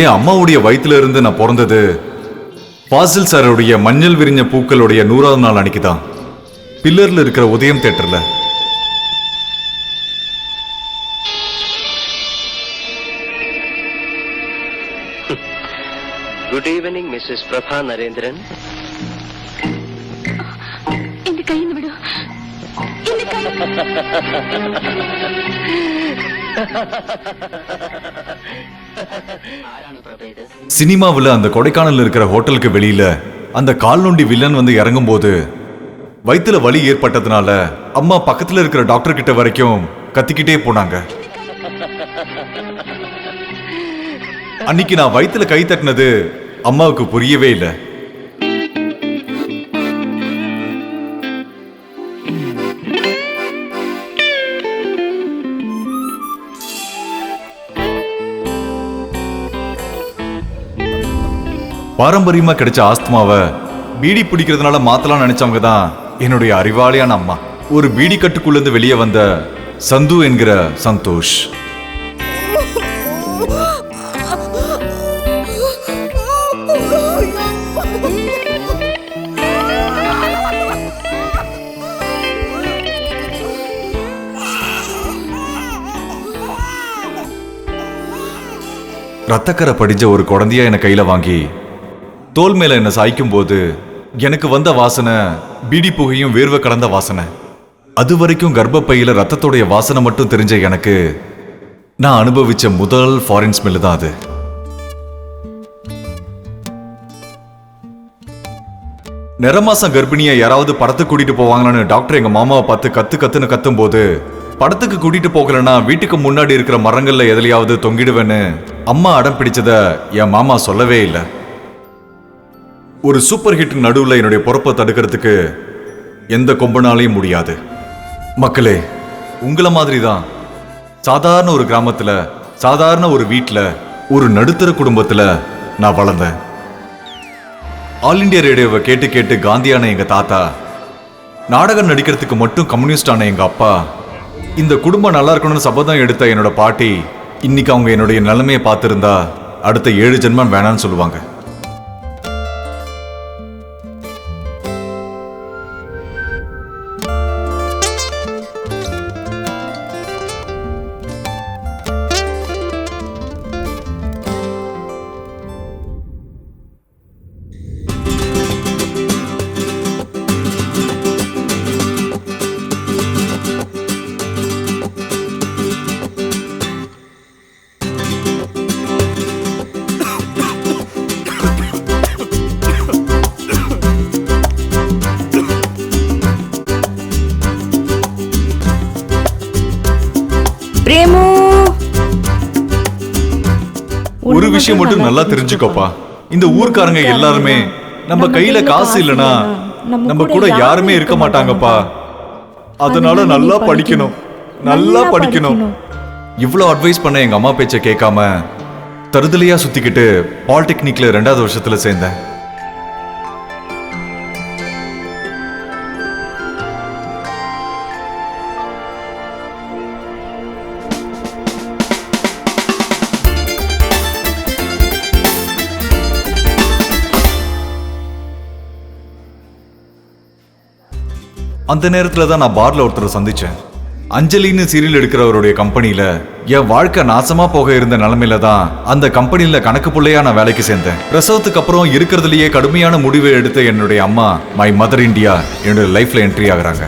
என் அம்மாவுடைய வயிற்றுல இருந்து நான் பிறந்தது ஃபாசில் சாருடைய மஞ்சள் விரிஞ்ச பூக்களுடைய 100வது நாள் அன்னைக்கு தான், பில்லர்ல இருக்கிற உதயம் தியேட்டர்ல. Good evening, Mrs. Prabha Narendran. இந்த கையில விடு. இந்த கை. சினிமாவில் அந்த கொடைக்கானல் இருக்கிற ஹோட்டலுக்கு வெளியில அந்த கால் நொண்டி வில்லன் வந்து இறங்கும் போது வயிற்றுல வலி ஏற்பட்டதுனால அம்மா பக்கத்துல இருக்கிற டாக்டர் கிட்ட வரைக்கும் கத்திக்கிட்டே போனாங்க. அன்னைக்கு நான் வயிற்றுல கை தட்டினது அம்மாவுக்கு புரியவே இல்லை. பாரம்பரியமா கிடைச்ச ஆஸ்துமாவை பீடி பிடிக்கிறதுனால மாத்தலாம் நினைச்சவங்க தான் என்னுடைய அறிவாளியான அம்மா. ஒரு பீடி கட்டுக்குள்ள இருந்து வெளியே வந்த சந்து என்கிற சந்தோஷ். ரத்தக்கரை படிஞ்ச ஒரு குழந்தையா என்னை கையில வாங்கி தோல் மேல என்ன சாய்க்கும் போது எனக்கு வந்த வாசனை பீடி புகையும் வேர்வை கலந்த வாசனை. அது வரைக்கும் கர்ப்பப்பையில ரத்தத்தோடைய வாசனை மட்டும் தெரிஞ்ச எனக்கு நான் அனுபவிச்ச முதல் ஃபாரின் ஸ்மெல் தான் அது. நிறமாசம் கர்ப்பிணியை யாராவது படத்துக்கு கூட்டிட்டு போவாங்களான்னு டாக்டர் எங்க மாமாவை பார்த்து கத்துன்னு கத்தும் போது, படத்துக்கு கூட்டிட்டு போகலன்னா வீட்டுக்கு முன்னாடி இருக்கிற மரங்கள்ல எதுலையாவது தொங்கிடுவேன்னு அம்மா அடம் பிடிச்சத என் மாமா சொல்லவே இல்லை. ஒரு சூப்பர் ஹிட் நடுவில் என்னுடைய பொறுப்பை தடுக்கிறதுக்கு எந்த கொம்பனாலையும் முடியாது. மக்களே, உங்களை மாதிரி தான் சாதாரண ஒரு கிராமத்துல, சாதாரண ஒரு வீட்டில், ஒரு நடுத்தர குடும்பத்தில் நான் வளர்ந்தேன். ஆல் இண்டியா ரேடியோவை கேட்டு கேட்டு காந்தியான எங்க தாத்தா, நாடகம் நடிக்கிறதுக்கு மட்டும் கம்யூனிஸ்டான எங்க அப்பா, இந்த குடும்பம் நல்லா இருக்கணும்னு சபதம் எடுத்த என்னோட பாட்டி, இன்னைக்கு அவங்க என்னுடைய நிலைமையை பார்த்திருந்தா அடுத்த 7 ஜென்மம் வேணான்னு சொல்லுவாங்க. ஒரு விஷயம் மட்டும் நல்லா தெரிஞ்சுக்கோப்பா, இந்த ஊர்க்காரங்க எல்லாருமே நம்ம கையில காசு இல்லைன்னா நம்ம கூட யாருமே இருக்க மாட்டாங்கப்பா. அதனால நல்லா படிக்கணும், நல்லா படிக்கணும். இவ்வளவு அட்வைஸ் பண்ண எங்க அம்மா பேச்சை கேட்காம தருதலையா சுத்திக்கிட்டு பாலிடெக்னிக்ல 2வது வருஷத்துல சேர்ந்தேன். அந்த நேரத்துல தான் நான் பார்ல ஒருத்தரை சந்திச்சேன். அஞ்சலின்னு சீரியல் எடுக்கிறவருடைய கம்பெனியில என் வாழ்க்கை நாசமா போக இருந்த நிலைமையில தான் அந்த கம்பெனியில கணக்கு பிள்ளையா நான் வேலைக்கு சேர்ந்தேன். பிரசவத்துக்கு அப்புறம் இருக்கிறதுலயே கடுமையான முடிவை எடுத்த என்னுடைய அம்மா, மை மதர் இந்தியா, என்னுடைய லைஃப்ல என்ட்ரி ஆகுறாங்க.